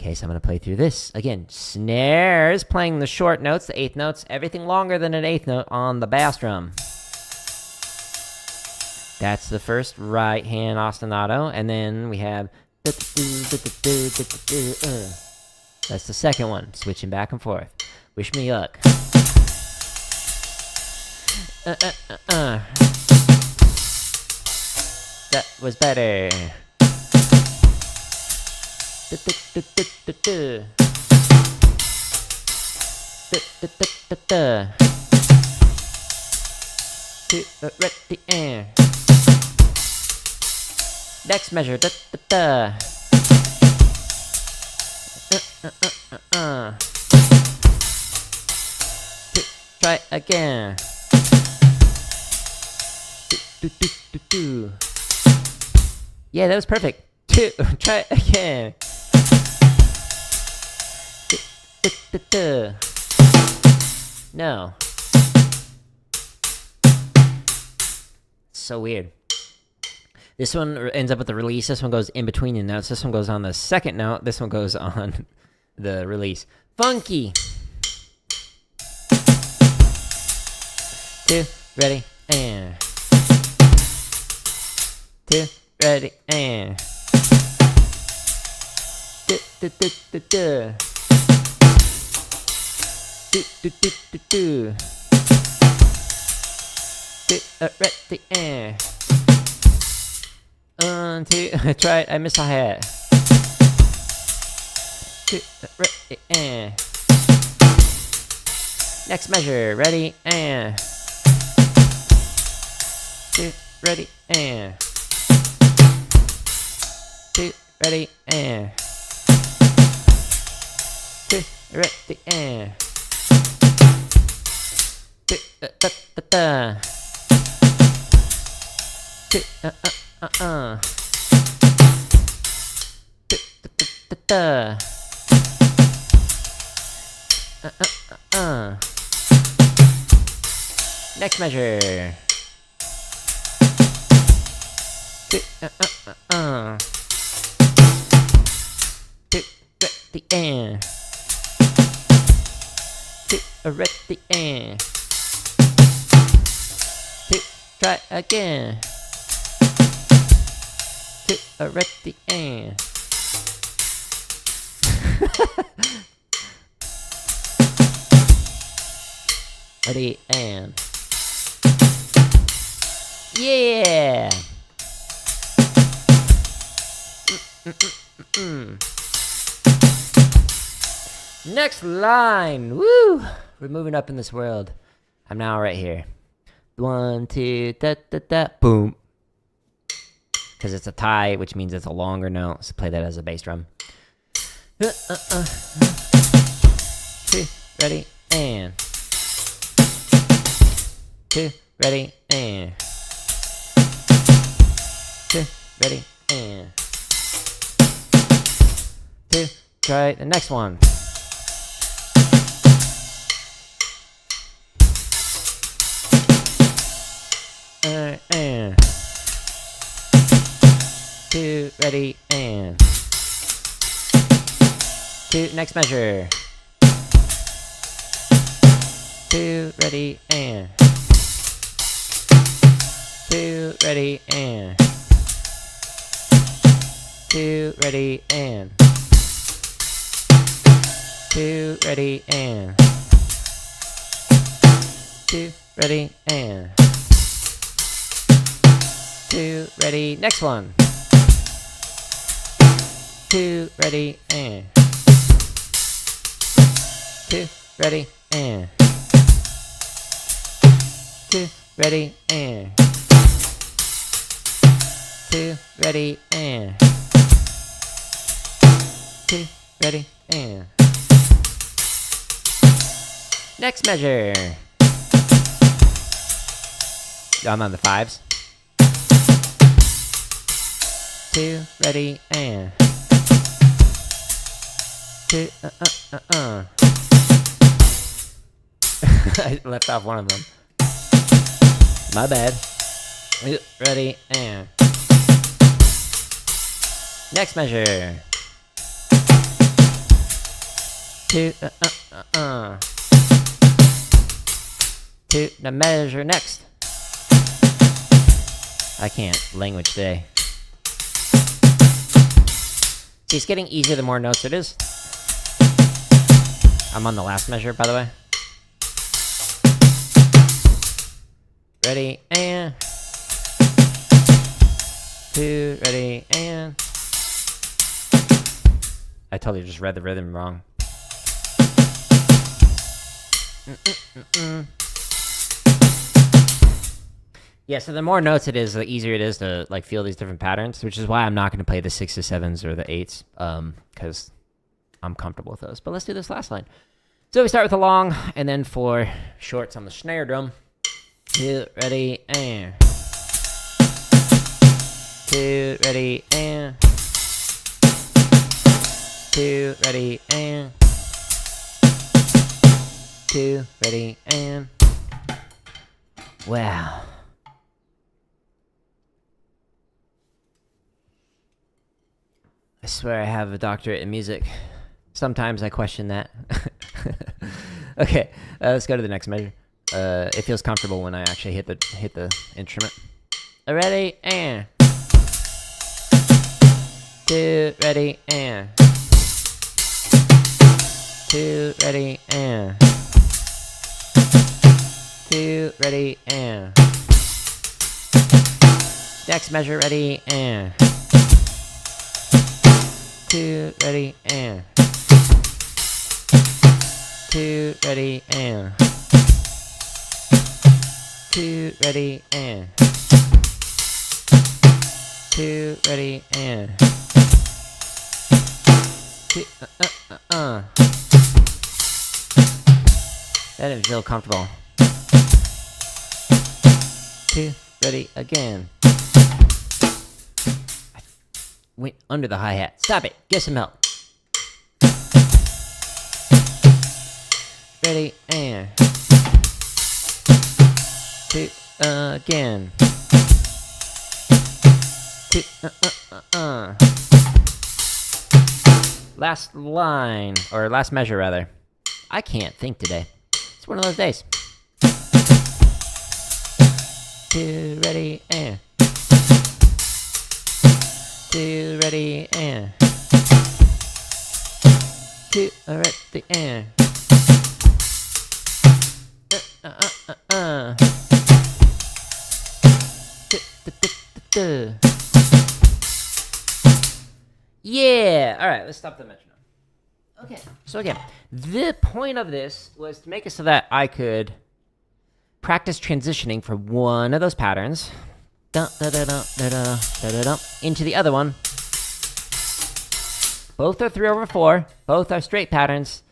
Okay, so I'm going to play through this. Again, snares, playing the short notes, the 8th notes, everything longer than an 8th note on the bass drum. That's the first right hand ostinato, and then we have. That's the second one, switching back and forth. Wish me luck. That was better. Next measure. Try again. Yeah, that was perfect. 2, try it again. No. So weird. This one ends up with the release. This one goes in between the notes. This one goes on the second note. This one goes on the release. Funky. 2, ready, and 2, ready, and 2, 2, 2, 2, 2. 2, 2, 2, 2, 2. 2, ready, and 1, 2. Try it. I missed a hat. 2, ready, and next measure. Ready, and 2, ready, and 2, ready, and 2, ready, and 2, da, da, da, da. 2, 2, da, da, da, da. Next measure. 2, 2, ready, and 2, ready, and 2, try again. 2, ready, and ready, and yeah. Next line. Woo! We're moving up in this world. I'm now right here. 1, 2, da da da, boom. Because it's a tie, which means it's a longer note. So play that as a bass drum. 2, ready, and 2, ready, and 2, ready, and 2, try the next one. And 2, ready, and 2, next measure. 2, ready, and 2, ready, and 2, ready, and 2, ready, and 2, ready, and 2, ready, next one. 2, ready, and 2, ready, and 2, ready, and 2, ready, and 2, ready, and next measure. I'm on the 5s. 2, ready, and 2, I left off one of them. My bad. Ready, and next measure. 2, 2, now measure next. I can't. Language today. See, it's getting easier the more notes it is. I'm on the last measure, by the way. Ready, and 2, ready, and I totally just read the rhythm wrong. Yeah, so the more notes it is, the easier it is to like feel these different patterns, which is why I'm not going to play the 6s to 7s or the 8s, because I'm comfortable with those. But let's do this last line. So we start with the long, and then for shorts on the snare drum. 2, ready, and 2, ready, and 2, ready, and 2, ready, and wow. I swear I have a doctorate in music. Sometimes I question that. Okay, let's go to the next measure. It feels comfortable when I actually hit the instrument. Ready, and 2, ready, and 2, ready, and 2, ready, and next measure, ready, and 2, ready, and 2, ready, and 2, ready, and 2, ready, and 2, That didn't feel comfortable. 2, ready, again. I went under the hi-hat. Stop it. Get some help. Ready, and 2, again. 2, Last line, or last measure rather. I can't think today. It's one of those days. 2, ready, and 2, ready, and 2, ready, and Yeah! Alright, let's stop the metronome. Okay, so again, the point of this was to make it so that I could practice transitioning from one of those patterns into the other one. Both are 3/4, both are straight patterns,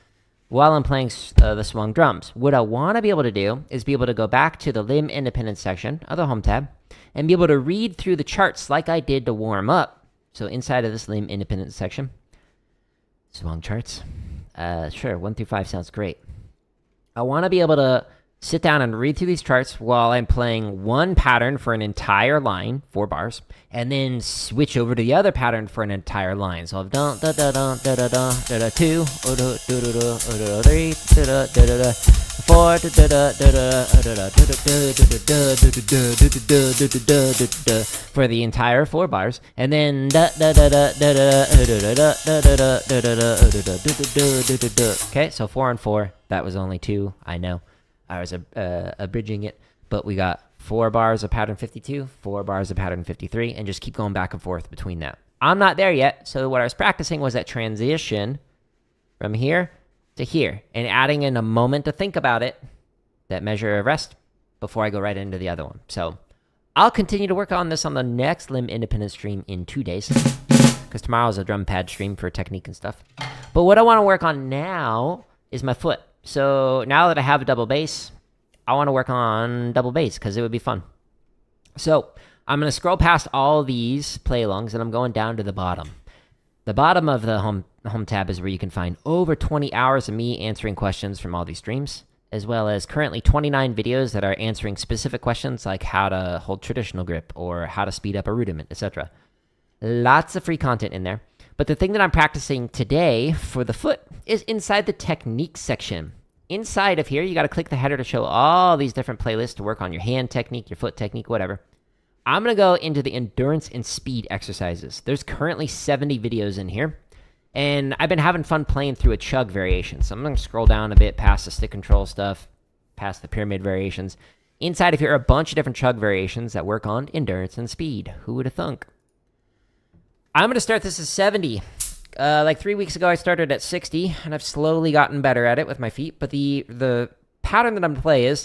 while I'm playing the swung drums. What I want to be able to do is be able to go back to the limb independence section of the home tab and be able to read through the charts like I did to warm up. So inside of this limb independence section, swung charts. Sure, 1 through 5 sounds great. I want to be able to sit down and read through these charts while I'm playing one pattern for an entire line, 4 bars, and then switch over to the other pattern for an entire line. So I've done da da da da da da da da 2, 3, da da da da da 4, da da da da da da for the entire 4 bars, and then da da da da da da da. Okay, so 4 and 4. That was only 2. I know. I was abridging it, but we got 4 bars of pattern 52, 4 bars of pattern 53, and just keep going back and forth between that. I'm not there yet, so what I was practicing was that transition from here to here, and adding in a moment to think about it, that measure of rest, before I go right into the other one. So I'll continue to work on this on the next limb independent stream in 2 days, because tomorrow's a drum pad stream for technique and stuff. But what I want to work on now is my foot. So now that I have a double bass, I want to work on double bass because it would be fun. So I'm going to scroll past all these play-alongs and I'm going down to the bottom. The bottom of the home tab is where you can find over 20 hours of me answering questions from all these streams, as well as currently 29 videos that are answering specific questions like how to hold traditional grip or how to speed up a rudiment, etc. Lots of free content in there. But the thing that I'm practicing today for the foot is inside the technique section. Inside of here, you got to click the header to show all these different playlists to work on your hand technique, your foot technique, whatever. I'm going to go into the endurance and speed exercises. There's currently 70 videos in here, and I've been having fun playing through a chug variation. So I'm going to scroll down a bit past the stick control stuff, past the pyramid variations. Inside of here are a bunch of different chug variations that work on endurance and speed. Who would have thunk? I'm going to start this as 70. Like 3 weeks ago, I started at 60, and I've slowly gotten better at it with my feet. But the pattern that I'm going to play is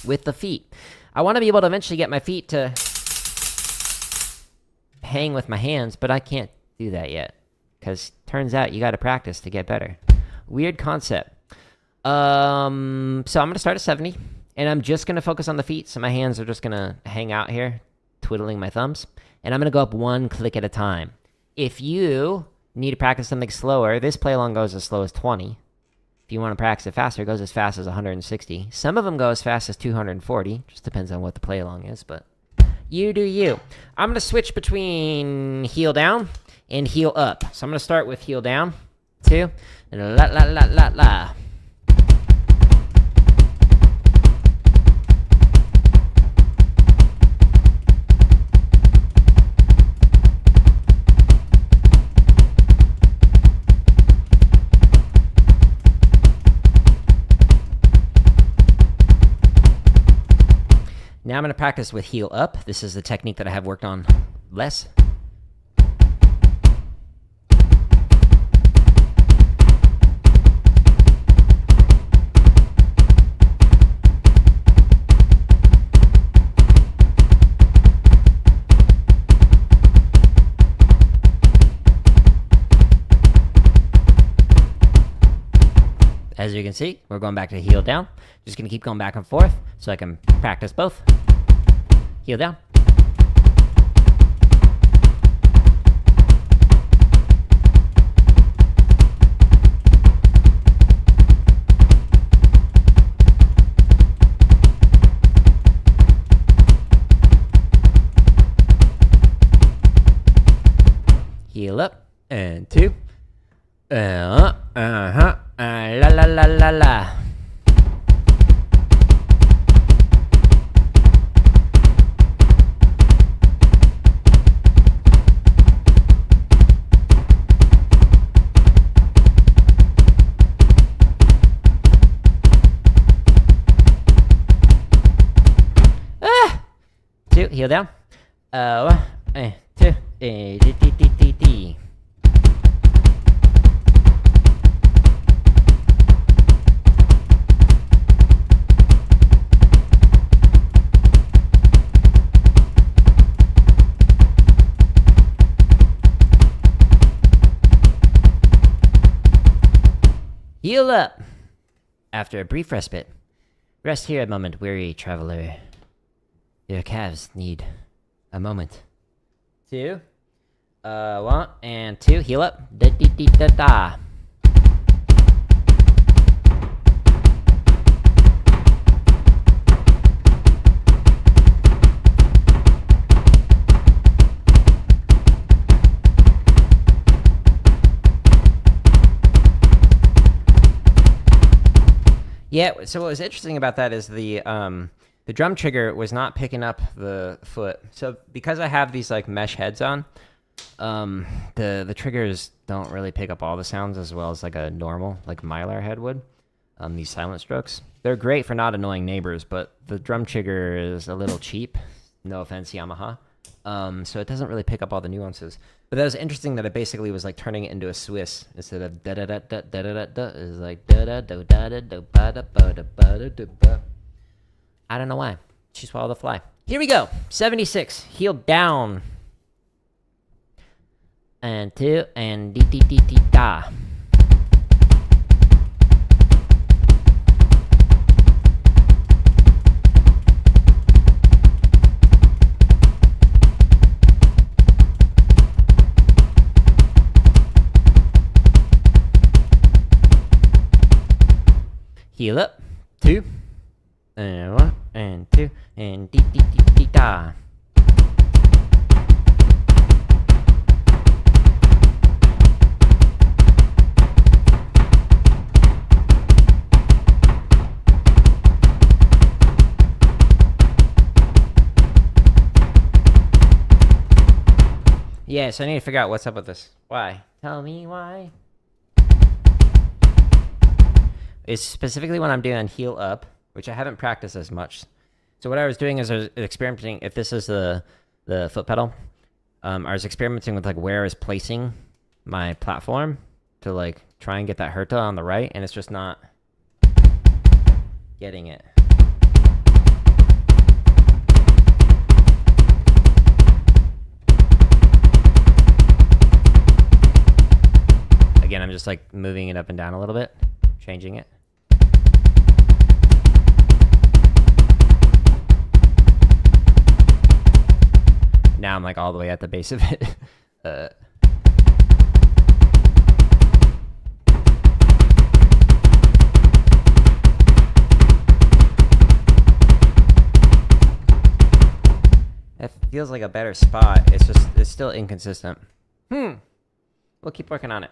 with the feet. I want to be able to eventually get my feet to hang with my hands, but I can't do that yet. Because turns out you got to practice to get better. Weird concept. So I'm going to start at 70, and I'm just going to focus on the feet. So my hands are just going to hang out here, twiddling my thumbs. And I'm going to go up one click at a time. If you need to practice something slower, this play along goes as slow as 20. If you want to practice it faster, it goes as fast as 160. Some of them go as fast as 240. Just depends on what the play along is, but you do you. I'm going to switch between heel down and heel up. So I'm going to start with heel down, 2, and la la la la la. Now I'm going to practice with heel up. This is the technique that I have worked on less. As you can see, we're going back to heel down. Just going to keep going back and forth so I can practice both. Heel down. Heel up. And 2. La la la la la. Two, heel down. 1, 2, D, D, D, D, D. Heel up. After a brief respite, rest here a moment, weary traveler. Your calves need a moment. 2, 1 and 2. Heel up. Da da da da da. Yeah, so what was interesting about that is the drum trigger was not picking up the foot. So because I have these like mesh heads on, the triggers don't really pick up all the sounds as well as like a normal like Mylar head would. These silent strokes. They're great for not annoying neighbors, but the drum trigger is a little cheap. No offense, Yamaha. So it doesn't really pick up all the nuances. But that was interesting that it basically was like turning it into a Swiss instead of da da da da da da da da. It's like da da da da da da ba da ba da ba da da ba. I don't know why. She swallowed a fly. Here we go. 76. Heel down. And 2 and dee dee dee dee da. Heel up. 2 and 1 and 2 and dee dee dee dee da. Yeah, so I need to figure out what's up with this. Why? Tell me why. It's specifically when I'm doing heel up, which I haven't practiced as much. So what I was doing is I was experimenting, if this is the foot pedal, I was experimenting with like where I was placing my platform to like try and get that herta on the right, and it's just not getting it. Again, I'm just like moving it up and down a little bit, changing it. now I'm like all the way at the base of it. That feels like a better spot. It's still inconsistent. We'll keep working on it.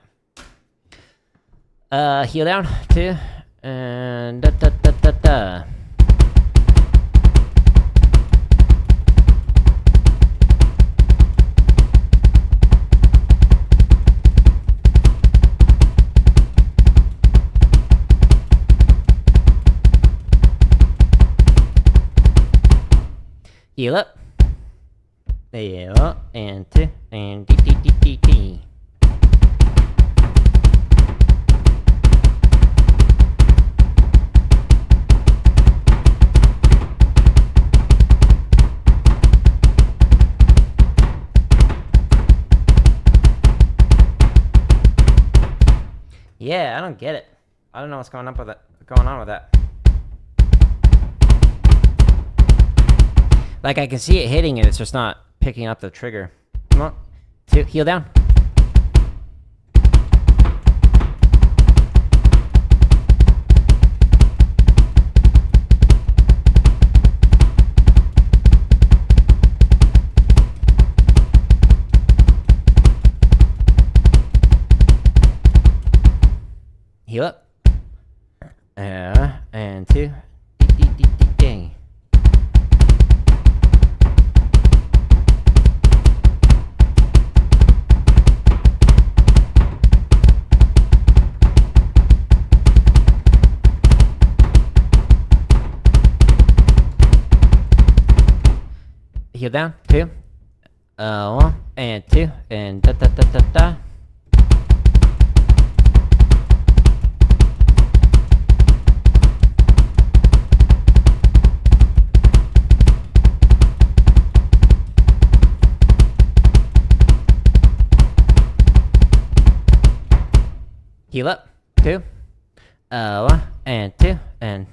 Heel down, 2, and da da da da da. Heel up. Heel up, and 2, and D D D D D. Yeah, I don't get it. I don't know what's going on with that. Like, I can see it hitting it, it's just not picking up the trigger. Come on. 2, heel down. Heel up. And 2. D. Heel down, 2. 1 and 2 and da da da da da. Heel up, 2. 1 and 2 and.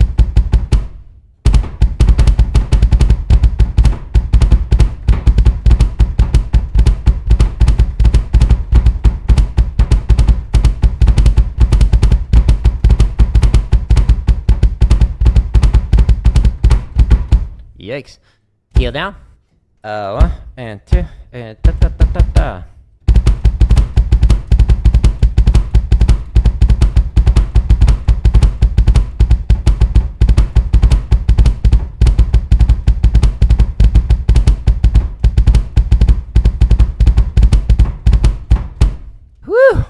Yikes. Heel down. 1 and 2 and da da da da da. Whew.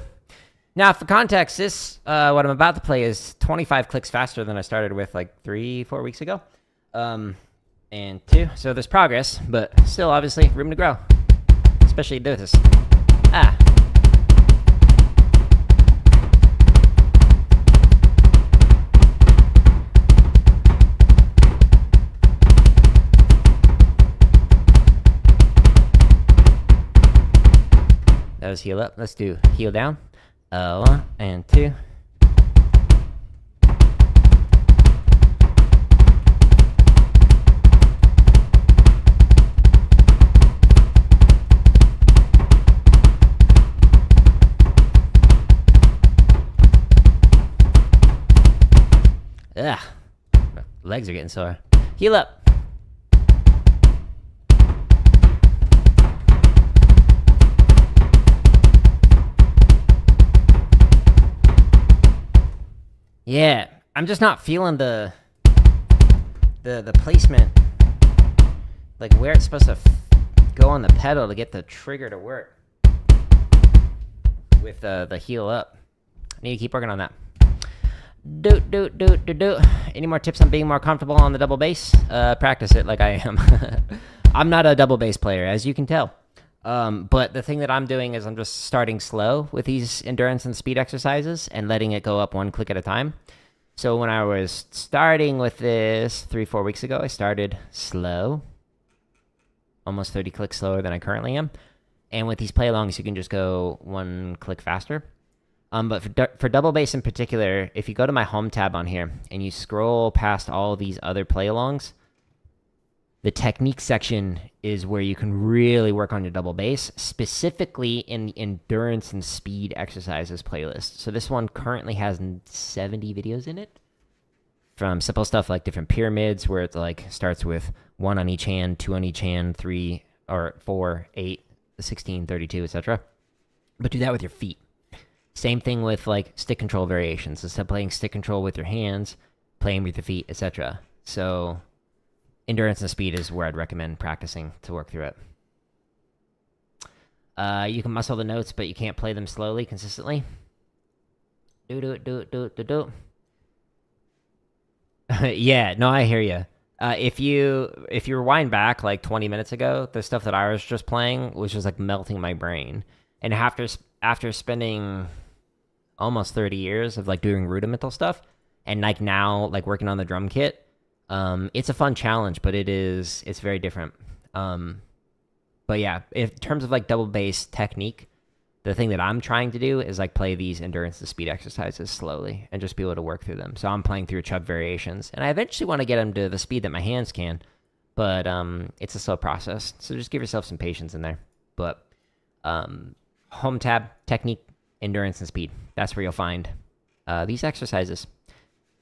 Now, for context, this what I'm about to play is 25 clicks faster than I started with like 3-4 weeks ago. And 2, so there's progress, but still obviously room to grow, especially to do this. That was heel up. Let's do heel down. 1 and 2. Ugh, my legs are getting sore. Heel up. Yeah, I'm just not feeling the placement, like where it's supposed to go on the pedal to get the trigger to work with the heel up. I need to keep working on that. Any more tips on being more comfortable on the double bass? Practice it like I am. I'm not a double bass player, as you can tell. But the thing that I'm doing is I'm just starting slow with these endurance and speed exercises and letting it go up 1 click at a time. So when I was starting with this 3-4 weeks ago, I started slow, almost 30 clicks slower than I currently am. And with these play-alongs, you can just go 1 click faster. But for double bass in particular, if you go to my home tab on here and you scroll past all these other play-alongs, the technique section is where you can really work on your double bass, specifically in the endurance and speed exercises playlist. So this one currently has 70 videos in it, from simple stuff like different pyramids, where it's like starts with 1 on each hand, 2 on each hand, 3 or 4, 8, 16, 32, etc. But do that with your feet. Same thing with like stick control variations. Instead of playing stick control with your hands, playing with your feet, etc. So endurance and speed is where I'd recommend practicing to work through it. You can muscle the notes, but you can't play them slowly, consistently. Do. Yeah, no, I hear you. If you rewind back like 20 minutes ago, the stuff that I was just playing was just like melting my brain. And after spending almost 30 years of like doing rudimental stuff, and like now like working on the drum kit, it's a fun challenge, but it's very different. But yeah, in terms of like double bass technique, the thing that I'm trying to do is like play these endurance and speed exercises slowly and just be able to work through them. So I'm playing through Chug variations, and I eventually want to get them to the speed that my hands can, but it's a slow process. So just give yourself some patience in there. But home tab, technique, endurance, and speed. That's where you'll find these exercises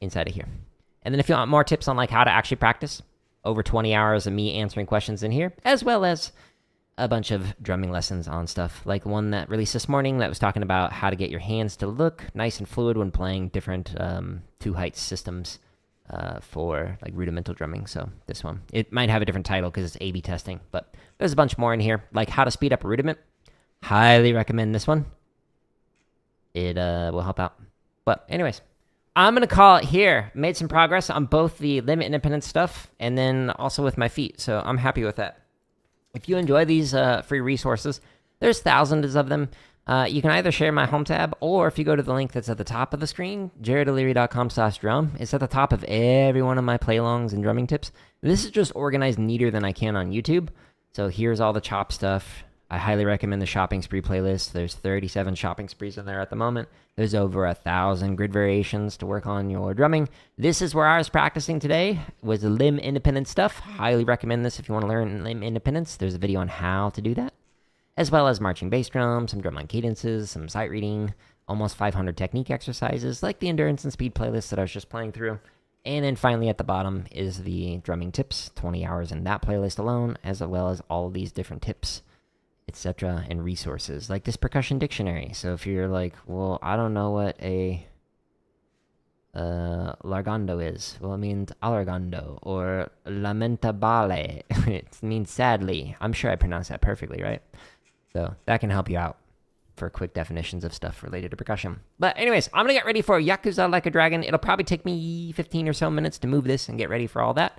inside of here. And then if you want more tips on like how to actually practice, over 20 hours of me answering questions in here, as well as a bunch of drumming lessons on stuff, like one that released this morning that was talking about how to get your hands to look nice and fluid when playing different 2-height systems for like rudimental drumming. So this one, it might have a different title because it's A/B testing, but there's a bunch more in here, like how to speed up a rudiment. Highly recommend this one. It will help out. But anyways, I'm going to call it here. Made some progress on both the limb independent stuff and then also with my feet, so I'm happy with that. If you enjoy these free resources, there's thousands of them. You can either share my home tab, or if you go to the link that's at the top of the screen, jaredoleary.com/drum, it's at the top of every one of my playlongs and drumming tips. This is just organized neater than I can on YouTube. So here's all the chop stuff. I highly recommend the shopping spree playlist. There's 37 shopping sprees in there at the moment. There's over 1,000 grid variations to work on your drumming. This is where I was practicing today, was the limb independent stuff. Highly recommend this if you want to learn limb independence. There's a video on how to do that, as well as marching bass drum, some drumline cadences, some sight reading, almost 500 technique exercises, like the endurance and speed playlist that I was just playing through. And then finally at the bottom is the drumming tips, 20 hours in that playlist alone, as well as all of these different tips, etc., and resources like this percussion dictionary. So if you're like, well, I don't know what a largando is, well, it means allargando, or lamentabile, it means sadly. I'm sure I pronounced that perfectly, right? So that can help you out for quick definitions of stuff related to percussion. But anyways, I'm gonna get ready for Yakuza Like a Dragon. It'll probably take me 15 or so minutes to move this and get ready for all that.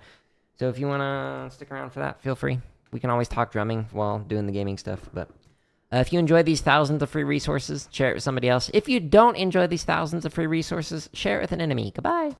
So if you want to stick around for that, feel free. We can always talk drumming while doing the gaming stuff. But if you enjoy these thousands of free resources, share it with somebody else. If you don't enjoy these thousands of free resources, share it with an enemy. Goodbye.